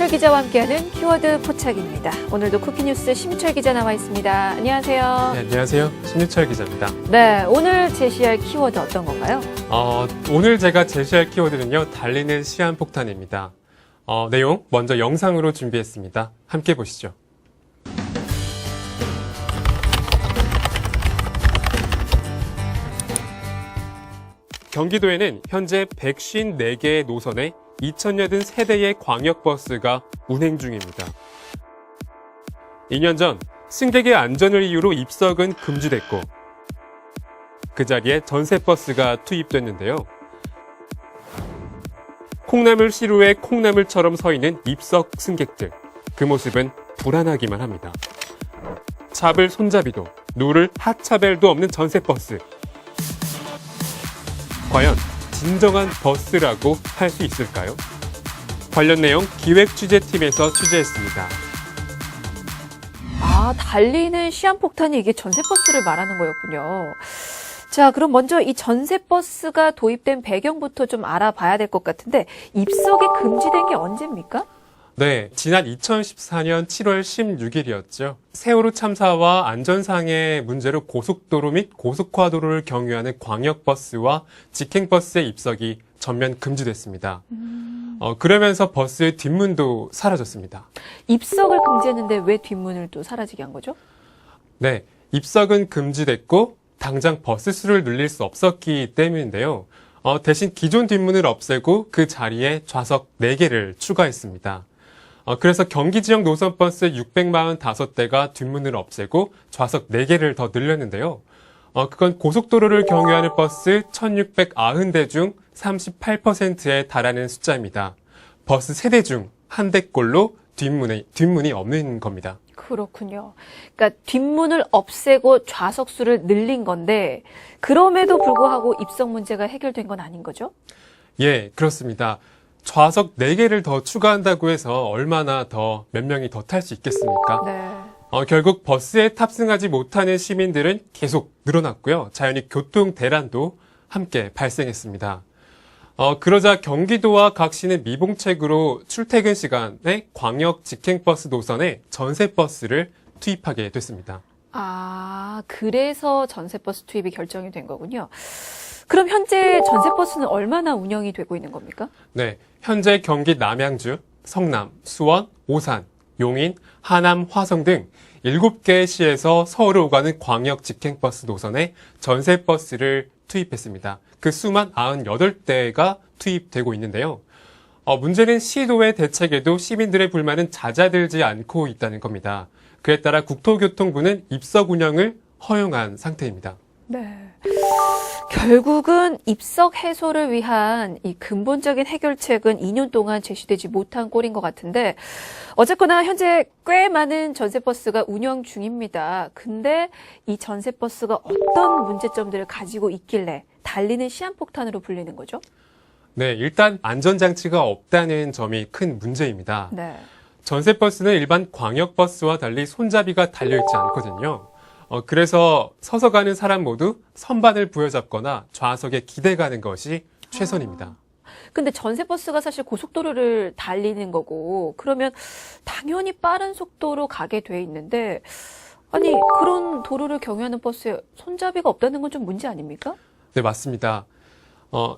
기자와 함께하는 키워드 포착입니다. 오늘도 쿠키뉴스 심유철 기자 나와 있습니다. 안녕하세요. 네, 안녕하세요. 심유철 기자입니다. 네, 오늘 제시할 키워드 어떤 건가요? 오늘 제가 제시할 키워드는요. 달리는 시한폭탄입니다. 내용 먼저 영상으로 준비했습니다. 함께 보시죠. 경기도에는 현재 154개의 노선에 2,080세대의 광역버스가 운행 중입니다. 2년 전 승객의 안전을 이유로 입석은 금지됐고 그 자리에 전세버스가 투입됐는데요. 콩나물 시루에 콩나물처럼 서 있는 입석 승객들. 그 모습은 불안하기만 합니다. 잡을 손잡이도 누를 하차벨도 없는 전세버스. 과연 진정한 버스라고 할 수 있을까요? 관련 내용 기획취재팀에서 취재했습니다. 달리는 시한폭탄이 이게 전세버스를 말하는 거였군요. 자, 그럼 먼저 이 전세버스가 도입된 배경부터 좀 알아봐야 될 것 같은데 입석이 금지된 게 언제입니까? 네, 지난 2014년 7월 16일이었죠. 세월호 참사와 안전상의 문제로 고속도로 및 고속화도로를 경유하는 광역버스와 직행버스의 입석이 전면 금지됐습니다. 그러면서 버스의 뒷문도 사라졌습니다. 입석을 금지했는데 왜 뒷문을 또 사라지게 한 거죠? 네, 입석은 금지됐고 당장 버스 수를 늘릴 수 없었기 때문인데요. 대신 기존 뒷문을 없애고 그 자리에 좌석 4개를 추가했습니다. 그래서 경기 지역 노선버스 645대가 뒷문을 없애고 좌석 4개를 더 늘렸는데요. 그건 고속도로를 경유하는 버스 1,690대 중 38%에 달하는 숫자입니다. 버스 3대 중 1대꼴로 뒷문이 없는 겁니다. 그렇군요. 그러니까 뒷문을 없애고 좌석 수를 늘린 건데 그럼에도 불구하고 입석 문제가 해결된 건 아닌 거죠? 예, 그렇습니다. 좌석 4개를 더 추가한다고 해서 얼마나 더 몇 명이 더 탈 수 있겠습니까? 네. 결국 버스에 탑승하지 못하는 시민들은 계속 늘어났고요. 자연히 교통 대란도 함께 발생했습니다. 그러자 경기도와 각 시는 미봉책으로 출퇴근 시간에 광역 직행버스 노선에 전세버스를 투입하게 됐습니다. 그래서 전세버스 투입이 결정이 된 거군요. 그럼 현재 전세버스는 얼마나 운영이 되고 있는 겁니까? 네, 현재 경기 남양주, 성남, 수원, 오산, 용인, 하남, 화성 등 7개의 시에서 서울을 오가는 광역 직행버스 노선에 전세버스를 투입했습니다. 그 수만 98대가 투입되고 있는데요. 문제는 시도의 대책에도 시민들의 불만은 잦아들지 않고 있다는 겁니다. 그에 따라 국토교통부는 입석 운영을 허용한 상태입니다. 네. 결국은 입석 해소를 위한 이 근본적인 해결책은 2년 동안 제시되지 못한 꼴인 것 같은데 어쨌거나 현재 꽤 많은 전세버스가 운영 중입니다. 근데 이 전세버스가 어떤 문제점들을 가지고 있길래 달리는 시한폭탄으로 불리는 거죠? 네, 일단 안전장치가 없다는 점이 큰 문제입니다. 네. 전세버스는 일반 광역버스와 달리 손잡이가 달려있지 않거든요. 그래서 서서 가는 사람 모두 선반을 부여잡거나 좌석에 기대가는 것이 최선입니다. 근데 전세버스가 사실 고속도로를 달리는 거고 그러면 당연히 빠른 속도로 가게 돼 있는데 아니 그런 도로를 경유하는 버스에 손잡이가 없다는 건 좀 문제 아닙니까? 네, 맞습니다.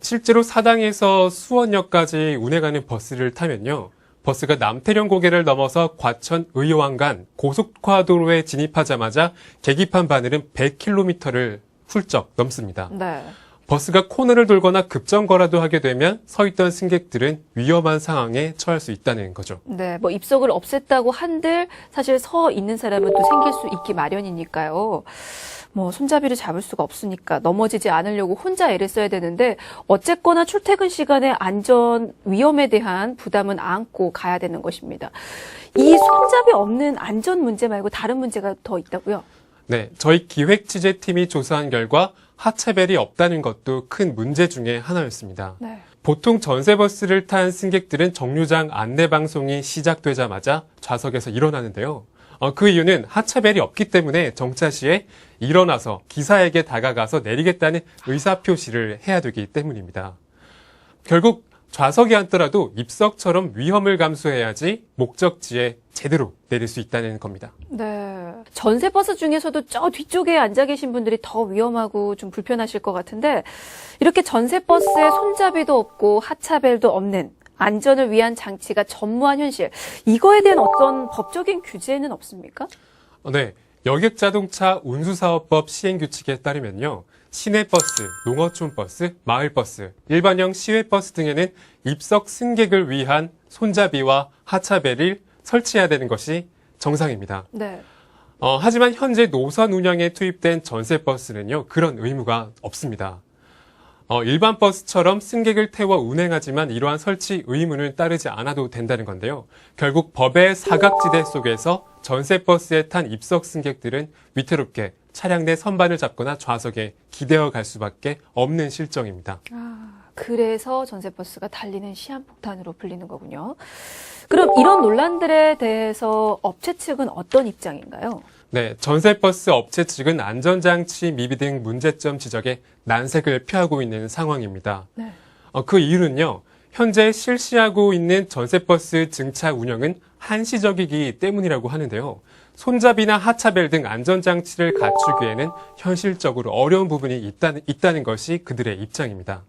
실제로 사당에서 수원역까지 운행하는 버스를 타면요. 버스가 남태령 고개를 넘어서 과천 의왕간 고속화도로에 진입하자마자 계기판 바늘은 100km를 훌쩍 넘습니다. 네. 버스가 코너를 돌거나 급정거라도 하게 되면 서 있던 승객들은 위험한 상황에 처할 수 있다는 거죠. 네, 뭐 입석을 없앴다고 한들 사실 서 있는 사람은 또 생길 수 있기 마련이니까요. 뭐 손잡이를 잡을 수가 없으니까 넘어지지 않으려고 혼자 애를 써야 되는데 어쨌거나 출퇴근 시간에 안전 위험에 대한 부담은 안고 가야 되는 것입니다. 이 손잡이 없는 안전 문제 말고 다른 문제가 더 있다고요? 네, 저희 기획취재팀이 조사한 결과 하차벨이 없다는 것도 큰 문제 중에 하나였습니다. 네. 보통 전세버스를 탄 승객들은 정류장 안내방송이 시작되자마자 좌석에서 일어나는데요. 그 이유는 하차벨이 없기 때문에 정차 시에 일어나서 기사에게 다가가서 내리겠다는 의사표시를 해야 되기 때문입니다. 결국 좌석에 앉더라도 입석처럼 위험을 감수해야지 목적지에 제대로 내릴 수 있다는 겁니다. 네. 전세버스 중에서도 저 뒤쪽에 앉아 계신 분들이 더 위험하고 좀 불편하실 것 같은데 이렇게 전세버스에 손잡이도 없고 하차벨도 없는 안전을 위한 장치가 전무한 현실. 이거에 대한 어떤 법적인 규제는 없습니까? 네. 여객자동차 운수사업법 시행규칙에 따르면요. 시내버스, 농어촌버스, 마을버스, 일반형 시외버스 등에는 입석 승객을 위한 손잡이와 하차벨을 설치해야 되는 것이 정상입니다. 네. 하지만 현재 노선 운영에 투입된 전세버스는요, 그런 의무가 없습니다. 일반 버스처럼 승객을 태워 운행하지만 이러한 설치 의무는 따르지 않아도 된다는 건데요. 결국 법의 사각지대 속에서 전세버스에 탄 입석 승객들은 위태롭게 차량 내 선반을 잡거나 좌석에 기대어 갈 수밖에 없는 실정입니다. 그래서 전세버스가 달리는 시한폭탄으로 불리는 거군요. 그럼 이런 논란들에 대해서 업체 측은 어떤 입장인가요? 네, 전세버스 업체 측은 안전장치 미비 등 문제점 지적에 난색을 표하고 있는 상황입니다. 네. 그 이유는요, 현재 실시하고 있는 전세버스 증차 운영은 한시적이기 때문이라고 하는데요. 손잡이나 하차벨 등 안전장치를 갖추기에는 현실적으로 어려운 부분이 있다는 것이 그들의 입장입니다.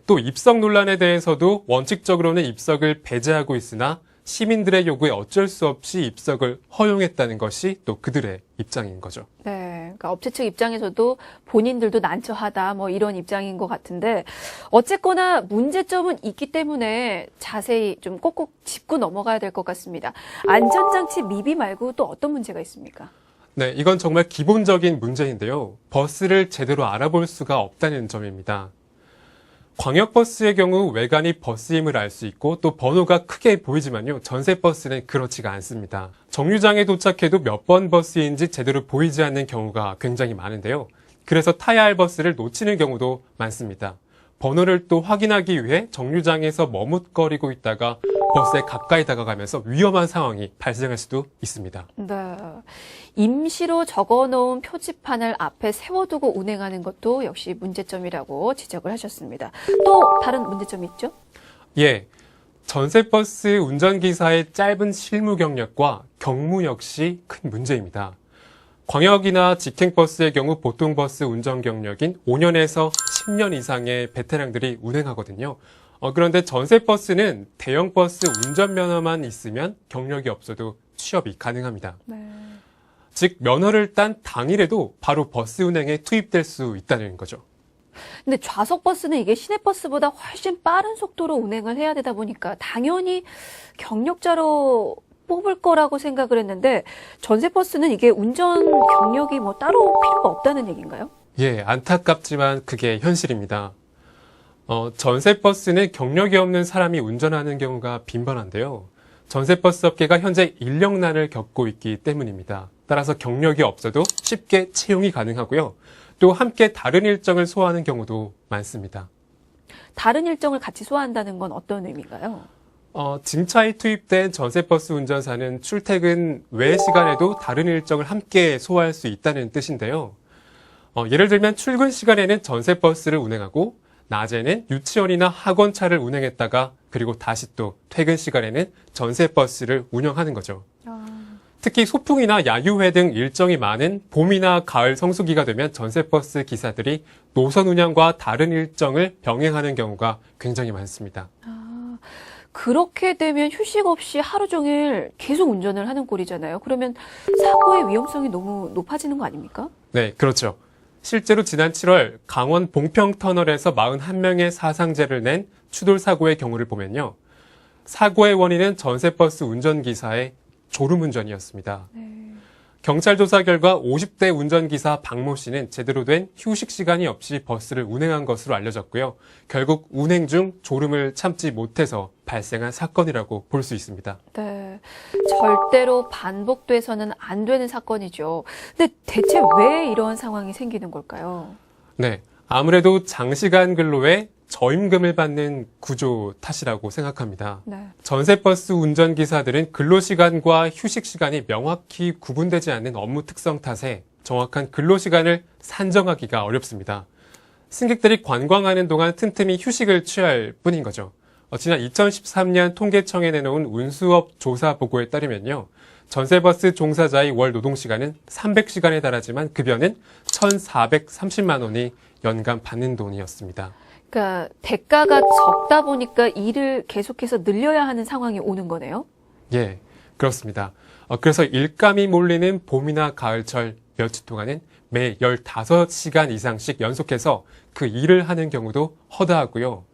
또 입석 논란에 대해서도 원칙적으로는 입석을 배제하고 있으나 시민들의 요구에 어쩔 수 없이 입석을 허용했다는 것이 또 그들의 입장인 거죠. 네. 그러니까 업체 측 입장에서도 본인들도 난처하다 뭐 이런 입장인 것 같은데 어쨌거나 문제점은 있기 때문에 자세히 좀 꼭꼭 짚고 넘어가야 될 것 같습니다. 안전장치 미비 말고 또 어떤 문제가 있습니까? 네, 이건 정말 기본적인 문제인데요. 버스를 제대로 알아볼 수가 없다는 점입니다. 광역버스의 경우 외관이 버스임을 알 수 있고 또 번호가 크게 보이지만요. 전세버스는 그렇지가 않습니다. 정류장에 도착해도 몇 번 버스인지 제대로 보이지 않는 경우가 굉장히 많은데요. 그래서 타야 할 버스를 놓치는 경우도 많습니다. 번호를 또 확인하기 위해 정류장에서 머뭇거리고 있다가 버스에 가까이 다가가면서 위험한 상황이 발생할 수도 있습니다. 네. 임시로 적어놓은 표지판을 앞에 세워두고 운행하는 것도 역시 문제점이라고 지적을 하셨습니다. 또 다른 문제점이 있죠? 예. 전세버스 운전기사의 짧은 실무 경력과 경무 역시 큰 문제입니다. 광역이나 직행버스의 경우 보통 버스 운전 경력인 5년에서 10년 이상의 베테랑들이 운행하거든요. 그런데 전세버스는 대형버스 운전면허만 있으면 경력이 없어도 취업이 가능합니다. 네. 즉 면허를 딴 당일에도 바로 버스 운행에 투입될 수 있다는 거죠. 근데 좌석 버스는 이게 시내버스보다 훨씬 빠른 속도로 운행을 해야 되다 보니까 당연히 경력자로 뽑을 거라고 생각을 했는데 전세버스는 이게 운전 경력이 뭐 따로 필요가 없다는 얘기인가요? 예, 안타깝지만 그게 현실입니다. 전세버스는 경력이 없는 사람이 운전하는 경우가 빈번한데요. 전세버스 업계가 현재 인력난을 겪고 있기 때문입니다. 따라서 경력이 없어도 쉽게 채용이 가능하고요. 또 함께 다른 일정을 소화하는 경우도 많습니다. 다른 일정을 같이 소화한다는 건 어떤 의미인가요? 증차에 투입된 전세버스 운전사는 출퇴근 외 시간에도 다른 일정을 함께 소화할 수 있다는 뜻인데요. 예를 들면 출근 시간에는 전세버스를 운행하고 낮에는 유치원이나 학원차를 운행했다가 그리고 다시 또 퇴근 시간에는 전세버스를 운영하는 거죠. 특히 소풍이나 야유회 등 일정이 많은 봄이나 가을 성수기가 되면 전세버스 기사들이 노선 운영과 다른 일정을 병행하는 경우가 굉장히 많습니다. 그렇게 되면 휴식 없이 하루 종일 계속 운전을 하는 꼴이잖아요. 그러면 사고의 위험성이 너무 높아지는 거 아닙니까? 네, 그렇죠. 실제로 지난 7월 강원 봉평터널에서 41명의 사상자를 낸 추돌 사고의 경우를 보면요. 사고의 원인은 전세버스 운전기사의 졸음운전이었습니다. 경찰 조사 결과 50대 운전기사 박모 씨는 제대로 된 휴식 시간이 없이 버스를 운행한 것으로 알려졌고요. 결국 운행 중 졸음을 참지 못해서 발생한 사건이라고 볼 수 있습니다. 네, 절대로 반복돼서는 안 되는 사건이죠. 근데 대체 왜 이런 상황이 생기는 걸까요? 네, 아무래도 장시간 근로에 저임금을 받는 구조 탓이라고 생각합니다. 네. 전세버스 운전기사들은 근로시간과 휴식시간이 명확히 구분되지 않는 업무 특성 탓에 정확한 근로시간을 산정하기가 어렵습니다. 승객들이 관광하는 동안 틈틈이 휴식을 취할 뿐인 거죠. 지난 2013년 통계청에 내놓은 운수업 조사 보고에 따르면요. 전세버스 종사자의 월 노동시간은 300시간에 달하지만 급여는 1,430만 원이 연간 받는 돈이었습니다. 그러니까 대가가 적다 보니까 일을 계속해서 늘려야 하는 상황이 오는 거네요. 예, 그렇습니다. 그래서 일감이 몰리는 봄이나 가을철 며칠 동안은 매 15시간 이상씩 연속해서 그 일을 하는 경우도 허다하고요.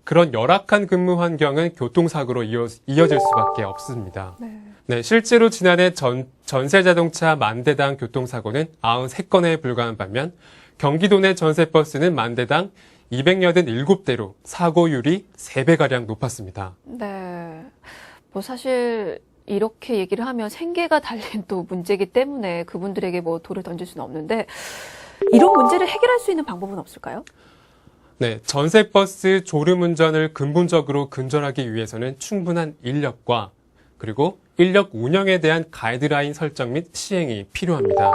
그런 열악한 근무 환경은 교통사고로 이어질 수밖에 없습니다. 네, 실제로 지난해 전세자동차 만대당 교통사고는 93건에 불과한 반면 경기도 내 전세버스는 만대당 287대로 사고율이 3배가량 높았습니다. 네. 뭐 사실 이렇게 얘기를 하면 생계가 달린 또 문제이기 때문에 그분들에게 뭐 돌을 던질 수는 없는데 이런 문제를 해결할 수 있는 방법은 없을까요? 네, 전세버스 졸음운전을 근본적으로 근절하기 위해서는 충분한 인력과 그리고 인력 운영에 대한 가이드라인 설정 및 시행이 필요합니다.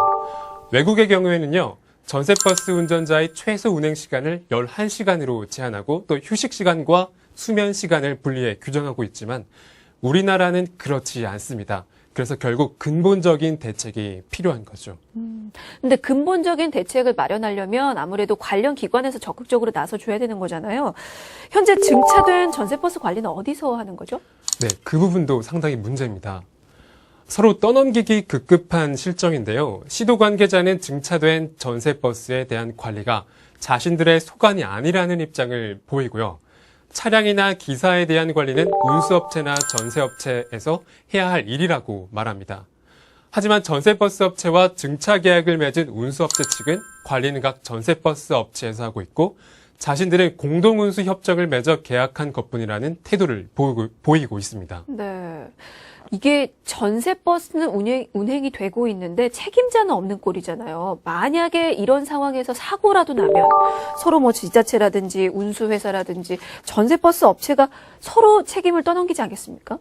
외국의 경우에는요, 전세버스 운전자의 최소 운행 시간을 11시간으로 제한하고 또 휴식 시간과 수면 시간을 분리해 규정하고 있지만 우리나라는 그렇지 않습니다. 그래서 결국 근본적인 대책이 필요한 거죠. 근데 근본적인 대책을 마련하려면 아무래도 관련 기관에서 적극적으로 나서줘야 되는 거잖아요. 현재 증차된 전세버스 관리는 어디서 하는 거죠? 네, 그 부분도 상당히 문제입니다. 서로 떠넘기기 급급한 실정인데요. 시도 관계자는 증차된 전세버스에 대한 관리가 자신들의 소관이 아니라는 입장을 보이고요. 차량이나 기사에 대한 관리는 운수업체나 전세업체에서 해야 할 일이라고 말합니다. 하지만 전세버스 업체와 증차 계약을 맺은 운수업체 측은 관리는 각 전세버스 업체에서 하고 있고 자신들은 공동운수 협정을 맺어 계약한 것뿐이라는 태도를 보이고 있습니다. 네. 이게 전세버스는 운행이 되고 있는데 책임자는 없는 꼴이잖아요. 만약에 이런 상황에서 사고라도 나면 서로 뭐 지자체라든지 운수회사라든지 전세버스 업체가 서로 책임을 떠넘기지 않겠습니까?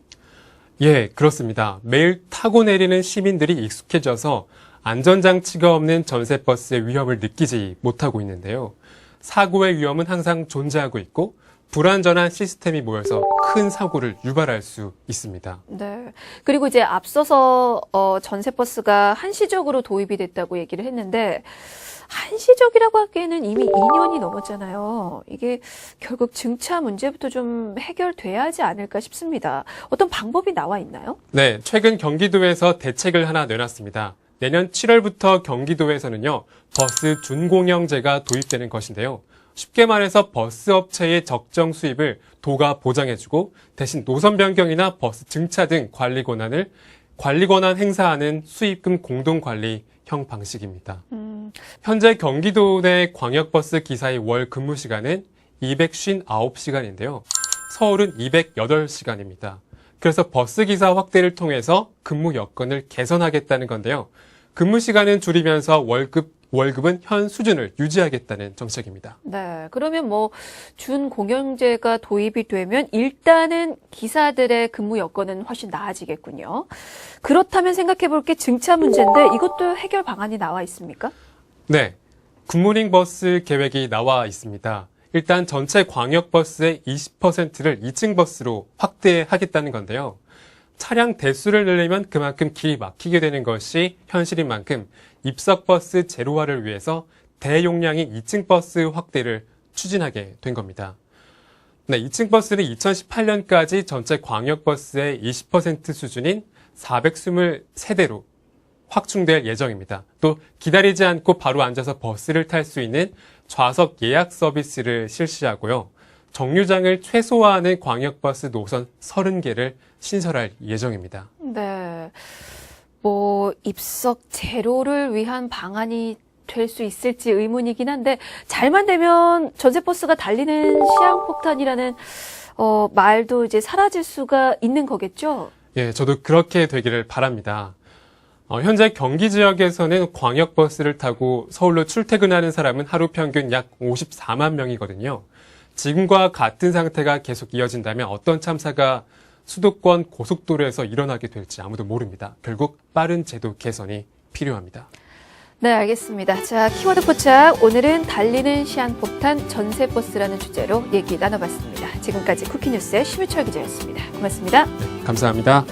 예, 그렇습니다. 매일 타고 내리는 시민들이 익숙해져서 안전장치가 없는 전세버스의 위험을 느끼지 못하고 있는데요. 사고의 위험은 항상 존재하고 있고 불완전한 시스템이 모여서 큰 사고를 유발할 수 있습니다. 네. 그리고 이제 앞서서 전세버스가 한시적으로 도입이 됐다고 얘기를 했는데 한시적이라고 하기에는 이미 2년이 넘었잖아요. 이게 결국 증차 문제부터 좀 해결돼야 하지 않을까 싶습니다. 어떤 방법이 나와 있나요? 네, 최근 경기도에서 대책을 하나 내놨습니다. 내년 7월부터 경기도에서는요, 버스 준공영제가 도입되는 것인데요. 쉽게 말해서 버스 업체의 적정 수입을 도가 보장해주고 대신 노선 변경이나 버스 증차 등 관리 권한 행사하는 수입금 공동관리형 방식입니다. 현재 경기도 내 광역버스 기사의 월 근무 시간은 259시간인데요. 서울은 208시간입니다. 그래서 버스 기사 확대를 통해서 근무 여건을 개선하겠다는 건데요. 근무 시간은 줄이면서 월급은 현 수준을 유지하겠다는 정책입니다. 네. 그러면 뭐 준공영제가 도입이 되면 일단은 기사들의 근무 여건은 훨씬 나아지겠군요. 그렇다면 생각해 볼 게 증차 문제인데 이것도 해결 방안이 나와 있습니까? 네. 굿모닝 버스 계획이 나와 있습니다. 일단 전체 광역버스의 20%를 2층 버스로 확대하겠다는 건데요. 차량 대수를 늘리면 그만큼 길이 막히게 되는 것이 현실인 만큼 입석버스 제로화를 위해서 대용량의 2층 버스 확대를 추진하게 된 겁니다. 네, 2층 버스는 2018년까지 전체 광역버스의 20% 수준인 423대로 확충될 예정입니다. 또 기다리지 않고 바로 앉아서 버스를 탈 수 있는 좌석 예약 서비스를 실시하고요. 정류장을 최소화하는 광역버스 노선 30개를 신설할 예정입니다. 네. 뭐 입석 제로를 위한 방안이 될 수 있을지 의문이긴 한데 잘만 되면 전세버스가 달리는 시한폭탄이라는 말도 이제 사라질 수가 있는 거겠죠? 예, 저도 그렇게 되기를 바랍니다. 현재 경기 지역에서는 광역버스를 타고 서울로 출퇴근하는 사람은 하루 평균 약 54만 명이거든요. 지금과 같은 상태가 계속 이어진다면 어떤 참사가 수도권 고속도로에서 일어나게 될지 아무도 모릅니다. 결국 빠른 제도 개선이 필요합니다. 네, 알겠습니다. 자, 키워드 포착. 오늘은 달리는 시한폭탄 전세버스라는 주제로 얘기 나눠봤습니다. 지금까지 쿠키뉴스의 심유철 기자였습니다. 고맙습니다. 감사합니다.